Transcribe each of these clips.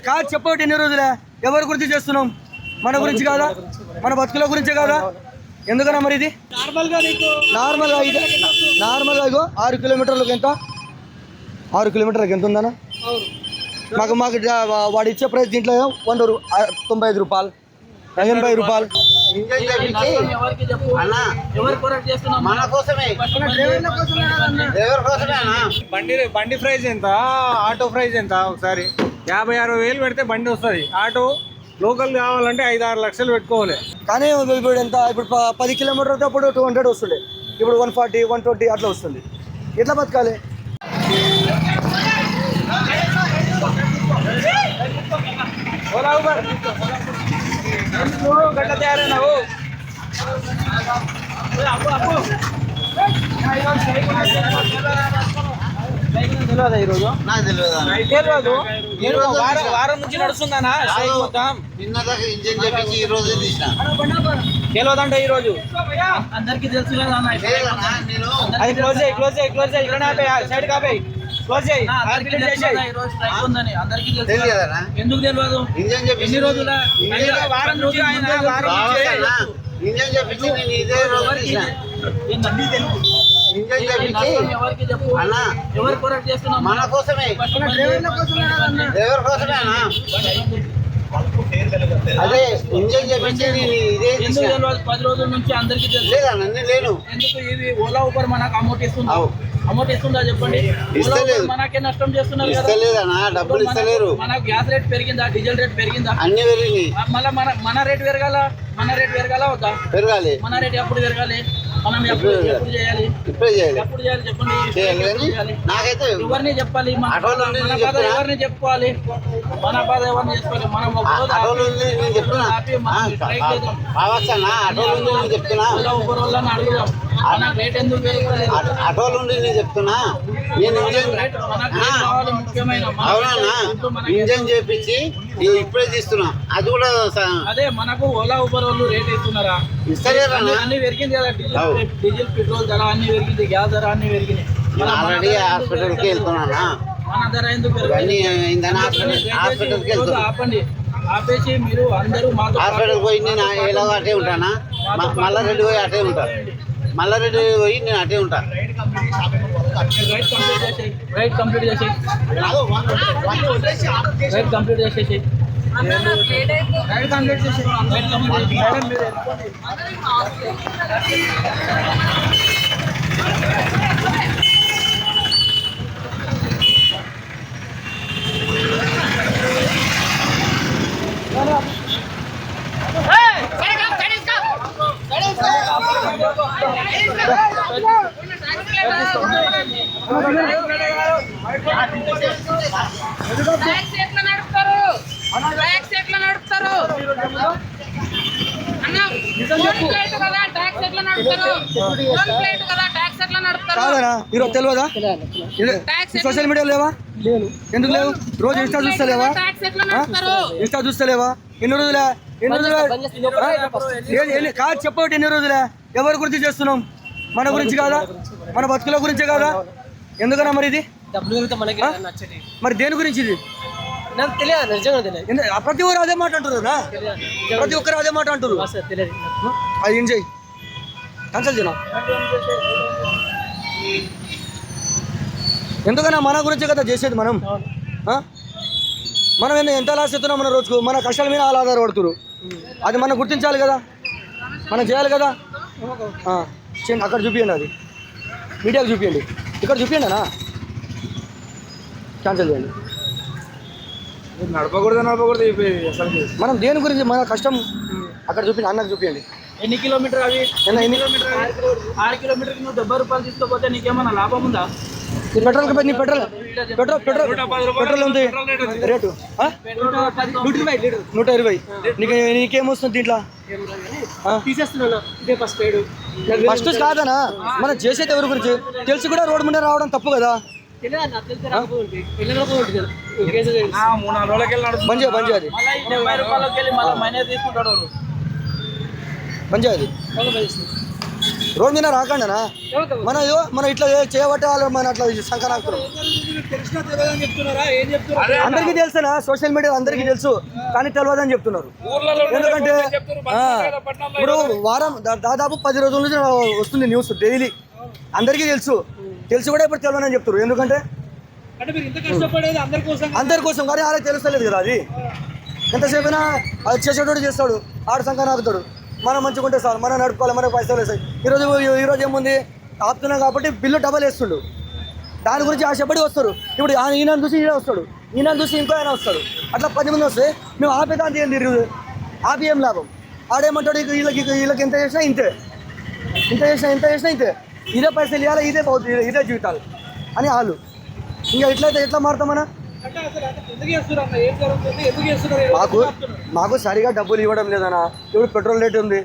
కాదు చెప్పటి ఎన్ని రోజులే ఎవరి గురించి చేస్తున్నాం? మన గురించి కాదా, మన బతుకుల గురించే కాదా? ఎందుకన్నా మరి ఇది నార్మల్గా ఇగో 6 కిలోమీటర్లకు ఎంత, 6 కిలోమీటర్లకు ఎంత ఉందన్నా? మాకు వాడు ఇచ్చే ప్రైస్ దీంట్లో 95 రూపాయలు, 80 రూపాయలు. బండి ప్రైస్ ఎంత, ఆటో ప్రైస్ ఎంత? ఒకసారి 50-60 వేలు పెడితే బండి వస్తుంది. ఆటో లోకల్ కావాలంటే 5-6 లక్షలు పెట్టుకోవాలి. కానీ ఇప్పుడు ఎంత, ఇప్పుడు 10 కిలోమీటర్లతో అప్పుడు 200 వస్తుండే, ఇప్పుడు 140, 120 అట్లా వస్తుంది. ఎట్లా బతకాలి? గట్ల తయారైనావు. తెలియదా ఈరోజు? నాకు తెలియదు. వారం నుంచి నడుస్తుందన్నా మొత్తం. తెలియదంటే ఈరోజు అందరికి తెలుసు కదా. అది క్లోజ్ చేయి, క్లోజ్ చేయి, క్లోజ్ చేయి. ఇక్కడ సైడ్ కాపేయి, క్లోజ్ చేయి. అందరికి తెలుసు. ఎందుకు తెలియదు? ఎన్ని రోజుల వారం నుంచి ఎవరికి చెప్పు, ఎవరు కొరట్ చేస్తున్నాం? మన కోసమే, ఎవరి కోసమే అన్నా. అదే ఇంజన్ చెప్పించి 10 రోజుల నుంచి అందరికి తెలుసు. ఎందుకు ఇది ఓలా ఊబర్ మనకు అమౌంట్ ఇస్తుందా? అమౌంట్ ఇస్తుందా చెప్పండి? మనకే నష్టం చేస్తున్నారు కదా. డబ్బులు ఇస్తలేరు. మన గ్యాస్ రేట్ పెరిగిందా, డీజిల్ రేట్ పెరిగిందా? అన్ని పెరిగింది. మళ్ళీ మన రేట్ పెరగాల, మన రేట్ పెరగాల వద్దా? పెరగాలి. మన రేట్ ఎప్పుడు పెరగాలి? మనం ఎప్పుడు చేయాలి? ఎప్పుడు చేయాలి చెప్పండి. నాకైతే ఎవరిని చెప్పాలి? మన బాధ ఎవరిని చెప్పుకోవాలి? మన బాధ ఎవరిని చేసుకోవాలి? మనం అడుగుదాం. మన రేట్ ఎందుకు పెరుగుతుంది? అటోలుండి నేను చెప్తున్నా. నేను ముఖ్యమైన ఇంజన్ చేపించి ఇప్పుడే తీస్తున్నా. అది కూడా అదే మనకు ఓలా ఊబర్ వాళ్ళు రేట్ ఇస్తున్నారా? ఇస్తలేరా? అన్ని పెరిగింది కదా. డీజిల్ పెట్రోల్ ధర అన్ని పెరిగింది, గ్యాస్ ధర అన్ని పెరిగింది. ఆల్రెడీ హాస్పిటల్కి వెళ్తున్నా. మన ధర ఎందుకు పెరిగింది? ఆపండి, ఆపేసి మీరు అందరూ మాతో హాస్పిటల్కి పోయి నేను ఎలా అటే ఉంటానా? మల్లారెడ్డి పోయి అటే ఉంటాను. మల్లారెడ్డి పోయి నేను అటే ఉంటాను. రైట్ కంప్లీట్ చేసేసి, రైట్ కంప్లీట్ చేసేసి, రైట్ కంప్లీట్ చేసేసి, రైట్ కంప్లీట్ చేసి, రైట్ కంప్లీట్ తెలియదా? సోషల్ మీడియా లేవా? ఎందుకు లేవు? రోజు ఇన్స్టా చూస్తలేవా? ఇన్స్టా చూస్తలేవా? ఎన్ని రోజులే, ఎన్ని రోజులే కాదు చెప్పటి ఎన్ని రోజులే ఎవరి గురించి చేస్తున్నాం? మన గురించి కాదా, మన బతుకుల గురించే కాదా? ఎందుకన్నా మరి ఇది? మరి దేని గురించి ఇది? ప్రతి ఒక్కరు అదే మాట అంటారు, ప్రతి ఒక్కరు అదే మాట అంటారు. అది ఏం చేయి, క్యాన్సల్ చేయనా? ఎందుకన్నా మన గురించే కదా చేసేది. మనం మనం ఎంత లాస్ అవుతున్నాం మన రోజుకు? మన కష్టాల మీద వాళ్ళు ఆధారపడుతున్నారు. అది మనం గుర్తించాలి కదా, మనం చేయాలి కదా. అక్కడ చూపించండి, అది మీడియాకు చూపించండి, ఇక్కడ చూపించండి అన్నా. క్యాన్సల్ చేయండి. నడపకూడదు అసలు మనం దేని గురించి, మన కష్టం అక్కడ చూపించండి, అన్నకు చూపించండి. ఎన్ని కిలోమీటర్ అవి? ఎన్ని కిలోమీటర్? 6 కిలోమీటర్కి నువ్వు 70 రూపాయలు తీసుకోపోతే నీకేమన్నా లాభం ఉందా? పెట్రోల్ పెట్రోల్ ఉంది రేటు 120. నీకేమొస్తుంది దీంట్లో? ఫస్ట్ కాదనా, మనం చేసేది ఎవరి గురించి తెలిసి కూడా రోడ్డు మీద రావడం తప్పు కదా. బంద్ అది బంద్ అది. రోడ్ మీద రాకండానా మన ఇట్లా చేయబట్టే వాళ్ళు మన అట్లా సంకనాకుతున్నాం. అందరికీ తెలుసునా, సోషల్ మీడియా అందరికీ తెలుసు, కానీ తెలియదని చెప్తున్నారు. ఎందుకంటే ఇప్పుడు వారం దాదాపు 10 రోజుల నుంచి వస్తుంది న్యూస్ డైలీ, అందరికీ తెలుసు కూడా ఇప్పుడు తెలియదని చెప్తారు. ఎందుకంటే అందరి కోసం, కానీ వాళ్ళకి తెలుస్తలేదు కదా. అది ఎంతసేపైనా అది చేసేటోడు చేస్తాడు, ఆడు సంఖ్య ఆపుతాడు. మనం మంచిగా ఉంటే సార్, మనం నడుపుకోవాలి, మనకు పైసలు వేస్తాయి. ఈరోజు ఏముంది, ఆపుతున్నాం కాబట్టి బిల్లు డబల్ వేస్తుండు, దాని గురించి ఆశపడి వస్తారు. ఇప్పుడు ఈయన చూసి ఈయన వస్తాడు, ఈయన చూసి ఇంకో ఆయన వస్తాడు, అట్లా 10 మంది వస్తే మేము ఆపేదాంతి ఏం తిరిగి ఆపి ఏం లాభం. ఆడేమంటాడు, వీళ్ళకి ఎంత చేసినా ఇంతే, ఇంత చేసినా ఇంతే, ఇదే పైసలు ఇవ్వాలి, ఇదే జీవితాలు అని వాళ్ళు. ఇంకా ఎట్లయితే ఎట్లా మారుతామన్నా? మాకు సరిగా డబ్బులు ఇవ్వడం లేదన్నా. ఇప్పుడు పెట్రోల్ రేట్ ఉంది,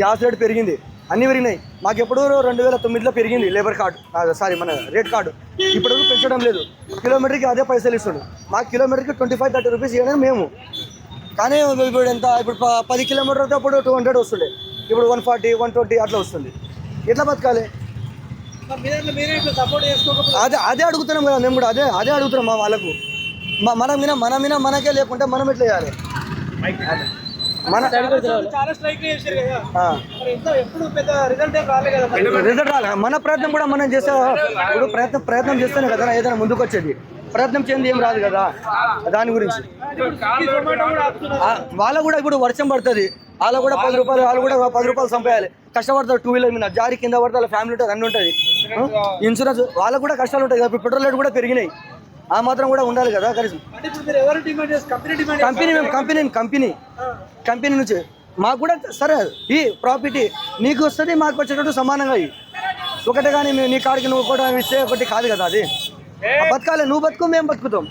గ్యాస్ రేట్ పెరిగింది, అన్నీ పెరిగినాయి. మాకు ఎప్పుడు 2009లో పెరిగింది లేబర్ కార్డు, మన రేట్ కార్డు. ఇప్పుడు పెంచడం లేదు, కిలోమీటర్కి అదే పైసలు ఇస్తాడు. మాకు కిలోమీటర్కి 25-30 రూపీస్ ఇవ్వడం మేము. కానీ ఇప్పుడు ఎంత, ఇప్పుడు 10 కిలోమీటర్తో అప్పుడు 200 వస్తుండే, ఇప్పుడు 140-120 అట్లా వస్తుంది. ఎట్లా బతకాలి? అదే అడుగుతున్నాం కదా మేము కూడా, అదే అడుగుతున్నాం మా వాళ్ళకు. మనకే లేకుంటే మనం ఎట్లా చేయాలి? రిజల్ట్ రాలే. మన ప్రయత్నం కూడా మనం చేస్తే, ఇప్పుడు ప్రయత్నం చేస్తేనే కదా ఏదైనా ముందుకు వచ్చేది. ప్రయత్నం చేయండి ఏం రాదు కదా. దాని గురించి వాళ్ళ కూడా ఇప్పుడు వర్షం పడుతుంది, వాళ్ళ కూడా 10 రూపాయలు, వాళ్ళు కూడా 10 రూపాయలు సంపాయాలి. కష్టపడతారు, 2 వీలర్ మీద జారి కింద పడితే వాళ్ళ ఫ్యామిలీ ఉంటుంది, అన్నీ ఉంటుంది. ఇన్సూరెన్స్ వాళ్ళకు కూడా కష్టాలు ఉంటాయి కదా. ఇప్పుడు పెట్రోల్ రేట్ కూడా పెరిగినాయి, ఆ మాత్రం కూడా ఉండాలి కదా. కనీసం కంపెనీ నుంచి మాకు కూడా సరే ఈ ప్రాఫిట్ నీకు వస్తుంది, మాకు వచ్చేటట్టు సమానంగా ఒకటే. కానీ నీ కాడికి నువ్వు కూడా ఇస్తే ఒకటి కాదు కదా. అది బతకాలి, నువ్వు బతుకు, మేము బతుకుతాం.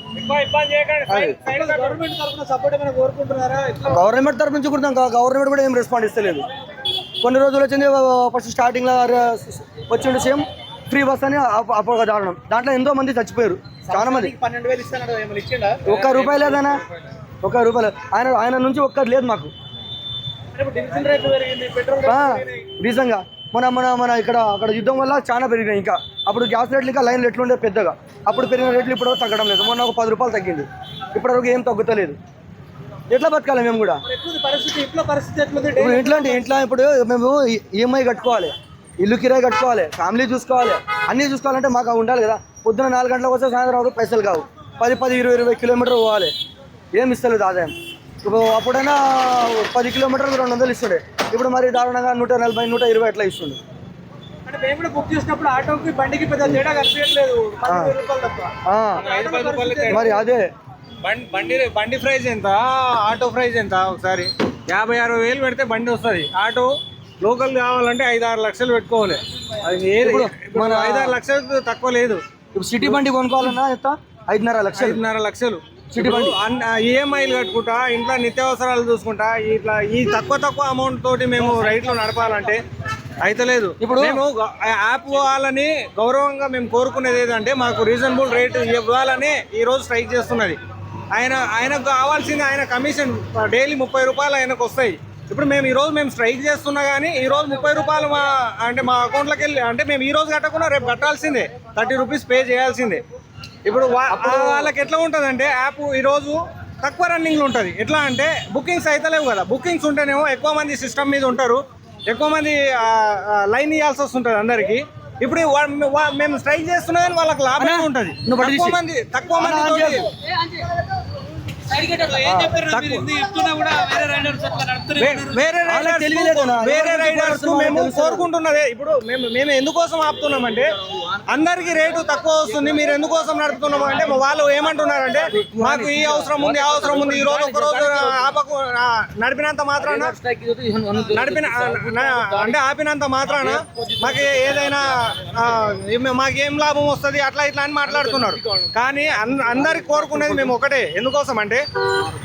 గవర్నమెంట్ తరఫు నుంచి కూడా గవర్నమెంట్ కూడా ఏం రెస్పాండ్ ఇస్తలేదు. కొన్ని రోజులు వచ్చింది, ఫస్ట్ స్టార్టింగ్లో వచ్చిండు సేమ్ ఫ్రీ బస్ అని అప్పుడు దారుణం. దాంట్లో ఎంతో మంది చచ్చిపోయారు, చాలా మంది. 1 రూపాయి లేదన్నా, 1 రూపాయలు ఆయన నుంచి ఒక్కటి లేదు మాకు. రీజన్గా మన అక్కడ యుద్ధం వల్ల చాలా పెరిగినాయి. ఇంకా అప్పుడు గ్యాస్ రేట్లు ఇంకా లైన్లు ఎట్లుండే పెద్దగా, అప్పుడు పెరిగిన రేట్లు ఇప్పుడు తగ్గడం లేదు. మొన్న ఒక 10 రూపాయలు తగ్గింది, ఇప్పటివరకు ఏం తగ్గుతలేదు. ఎట్లా బతకాలి మేము కూడా? ఇంట్లో ఇప్పుడు మేము ఈఎంఐ కట్టుకోవాలి, ఇల్లు కిరాయి కట్టుకోవాలి, ఫ్యామిలీ చూసుకోవాలి, అన్నీ చూసుకోవాలంటే మాకు ఉండాలి కదా. పొద్దున 4 గంటలకు వస్తే సాయంత్రం వరకు పైసలు కావు. 10-20 కిలోమీటర్లు పోవాలి, ఏం ఇస్తలేదు ఆదాయం. ఇప్పుడు అప్పుడైనా 10 కిలోమీటర్లు 200 ఇస్తుండే, ఇప్పుడు మరి దారుణంగా 140-120 అట్లా ఇస్తుండే. మరి అదే బండి ప్రైస్ ఎంత, ఆటో ప్రైస్ ఎంత? ఒకసారి 50-60 వేలు పెడితే బండి వస్తుంది. ఆటో లోకల్ కావాలంటే 5-6 లక్షలు పెట్టుకోవాలి. అది మన 5-6 లక్షలు తక్కువ లేదు. ఇప్పుడు సిటీ బండి కొనుక్కోవాలన్నా ఎంత? 5.5 లక్షలు సిటీ బండి. ఈఎంఐలు కట్టుకుంటా, ఇంట్లో నిత్యావసరాలు చూసుకుంటా, ఇట్లా ఈ తక్కువ అమౌంట్ తోటి మేము రైట్లో నడపాలంటే అయితలేదు. ఇప్పుడు మేము యాప్ వాళ్ళని గౌరవంగా మేము కోరుకునేది ఏదంటే, మాకు రీజనబుల్ రేట్ ఇవ్వాలని ఈరోజు స్ట్రైక్ చేస్తున్నది. ఆయనకు కావాల్సింది, ఆయన కమిషన్ డైలీ 30 రూపాయలు ఆయనకు వస్తాయి. ఇప్పుడు మేము స్ట్రైక్ చేస్తున్నా కానీ ఈరోజు 30 రూపాయలు మా అకౌంట్లోకి వెళ్ళి, అంటే మేము ఈరోజు కట్టకుండా రేపు కట్టాల్సిందే, 30 రూపీస్ పే చేయాల్సిందే. ఇప్పుడు వాళ్ళకి ఎట్లా ఉంటుంది అంటే, యాప్ ఈరోజు తక్కువ రన్నింగ్లో ఉంటుంది. ఎట్లా అంటే బుకింగ్స్ అయితే లేవు కదా. బుకింగ్స్ ఉంటేనేమో ఎక్కువ మంది సిస్టమ్ మీద ఉంటారు, ఎక్కువ మంది లైన్ ఇవ్వాల్సి వస్తుంటుంది అందరికీ. ఇప్పుడు మేము స్ట్రైక్ చేస్తున్నా కానీ వాళ్ళకి లాభమే ఉంటుంది. తక్కువ మంది వేరే రైడర్స్ మేము కోరుకుంటున్నదే. ఇప్పుడు మేము ఎందుకోసం ఆపుతున్నామంటే, అందరికి రేటు తక్కువ వస్తుంది, మీరు ఎందుకోసం నడుపుతున్నాము అంటే, వాళ్ళు ఏమంటున్నారంటే, మాకు ఈ అవసరం ఉంది, ఆ అవసరం ఉంది, ఈ రోజు ఒకరోజు నడిపినంత మాత్రాన ఆపినంత మాత్రాన మాకు ఏదైనా మాకేం లాభం వస్తుంది, అట్లా ఇట్లా అని మాట్లాడుతున్నారు. కానీ అందరికి కోరుకునేది మేము ఒకటే. ఎందుకోసం అంటే,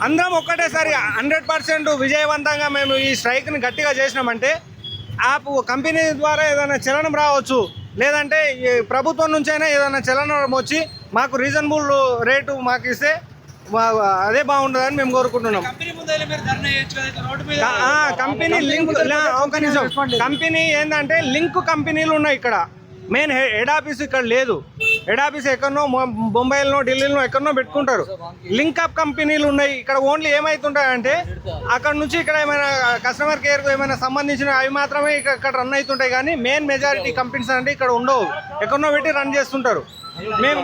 అందరం ఒక్కటేసారి 100% విజయవంతంగా మేము ఈ స్ట్రైక్ని గట్టిగా చేసినామంటే, యాప్ కంపెనీ ద్వారా ఏదైనా చలనం రావచ్చు, లేదంటే ప్రభుత్వం నుంచైనా ఏదైనా చలనం వచ్చి మాకు రీజనబుల్ రేటు మాకు ఇస్తే అదే బాగుంటుందని మేము కోరుకుంటున్నాం. కంపెనీ లింక్ ఒక నిమిషం, కంపెనీ ఏంటంటే లింక్ కంపెనీలు ఉన్నాయి ఇక్కడ. మెయిన్ హెడ్ ఆఫీస్ ఇక్కడ లేదు. హెడ్ ఆఫీస్ ఎక్కడనో బొంబాయిలో ఢిల్లీలో ఎక్కడనో పెట్టుకుంటారు. లింక్ అప్ కంపెనీలు ఉన్నాయి ఇక్కడ. ఓన్లీ ఏమవుతుంటాయంటే అక్కడ నుంచి ఇక్కడ ఏమైనా కస్టమర్ కేర్కు ఏమైనా సంబంధించిన అవి మాత్రమే ఇక్కడ రన్ అవుతుంటాయి. కానీ మెయిన్ మెజారిటీ కంపెనీస్ అంటే ఇక్కడ ఉండవు, ఎక్కడనో పెట్టి రన్ చేస్తుంటారు.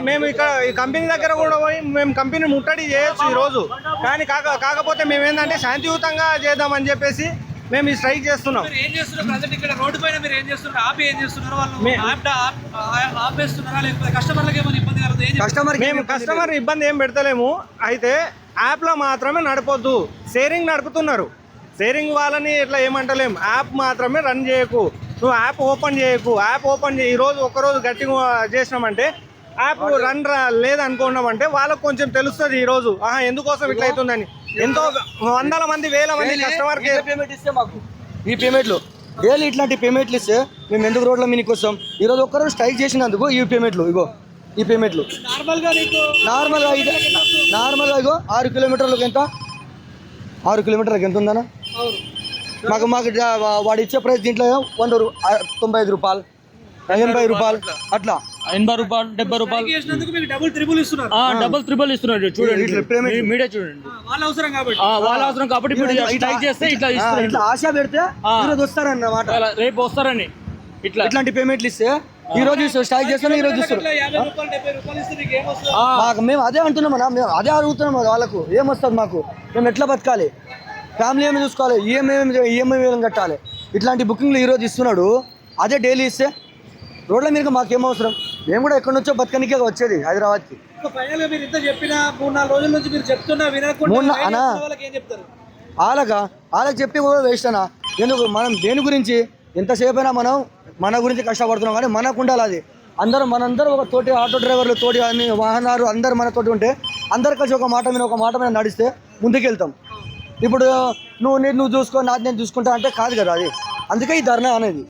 మేము ఇక్కడ ఈ కంపెనీ దగ్గర కూడా పోయి మేము కంపెనీ ముట్టడి చేయొచ్చు ఈరోజు. కానీ కాకపోతే మేము ఏంటంటే శాంతియుతంగా చేద్దామని చెప్పేసి మేము ఈ స్ట్రైక్ చేస్తున్నాం. మేము కస్టమర్ ఇబ్బంది ఏం పెడతలేము. అయితే యాప్లో మాత్రమే నడపొద్దు. షేరింగ్ నడుపుతున్నారు. షేరింగ్ వాళ్ళని ఇట్లా ఏమంటలేము. యాప్ మాత్రమే రన్ చేయకు, నువ్వు యాప్ ఓపెన్ చేయకు. యాప్ ఓపెన్ చేయి. ఈరోజు ఒక్కరోజు గట్టిగా చేసినామంటే యాప్ రన్ లేదనుకున్నామంటే వాళ్ళకు కొంచెం తెలుస్తుంది ఈరోజు ఎందుకోసం ఇట్లా అవుతుందని. ఎంతో వందల మంది వేల మంది కస్టమర్ పేమెంట్ ఇస్తే మాకు ఈ పేమెంట్లు డైలీ ఇట్లాంటి పేమెంట్లు ఇస్తే మేము ఎందుకు రోడ్ల మీనికి వస్తాం? ఈరోజు ఒక్కరోజు స్ట్రైక్ చేసినందుకు ఈ పేమెంట్లు ఈ పేమెంట్లు నార్మల్గా ఇగో 6 కిలోమీటర్లకు ఎంత 6 కిలోమీటర్లకు ఎంత ఉందన్నా? మాకు వాడు ఇచ్చే ప్రైస్ దీంట్లో 95 రూపాయలు 80 రూపాయలు అట్లా 80 రూపాయలు 70 రూపాయలు డబుల్ త్రిబుల్ ఇస్తున్నారు. చూడండి మీడియా చూడండి, వాళ్ళ అవసరం కాబట్టి ఇప్పుడు స్ట్రైక్ చేస్తే ఇట్లా ఇట్లా ఆశ పెడితే ఈరోజు వస్తారన్నమాట, రేపు వస్తారని ఇట్లాంటి పేమెంట్లు ఇస్తే ఈ రోజు స్ట్రైక్ చేస్తాను, ఈ రోజు ఇస్తారు. మేము అదే అంటున్నాం అన్న, మేము అదే అడుగుతున్నాం వాళ్ళకు. ఏమొస్తుంది మాకు? మేము ఎట్లా బతకాలి? ఫ్యామిలీ ఏమి చూసుకోవాలి, ఈఎంఐ కట్టాలి. ఇట్లాంటి బుకింగ్లు ఈరోజు ఇస్తున్నాడు, అదే డైలీ ఇస్తే రోడ్ల మీద మాకేం అవసరం? మేము కూడా ఎక్కడి నుంచో బతకనికే వచ్చేది హైదరాబాద్కి. వాళ్ళకి చెప్పి కూడా వేస్ట్ అన్నా. ఎందుకు? మనం దేని గురించి ఎంతసేపు అయినా మనం మన గురించి కష్టపడుతున్నాం, కానీ మనకు ఉండాలి అది. మనందరూ ఒక తోటి ఆటో డ్రైవర్లు, తోటి అన్ని వాహనాలు అందరూ మనతోటి ఉంటే అందరు కలిసి ఒక మాట మీద నడిస్తే ముందుకెళ్తాం. ఇప్పుడు నువ్వు చూసుకో, నేను చూసుకుంటా అంటే కాదు కదా అది. అందుకే ఈ ధర్నా అనేది.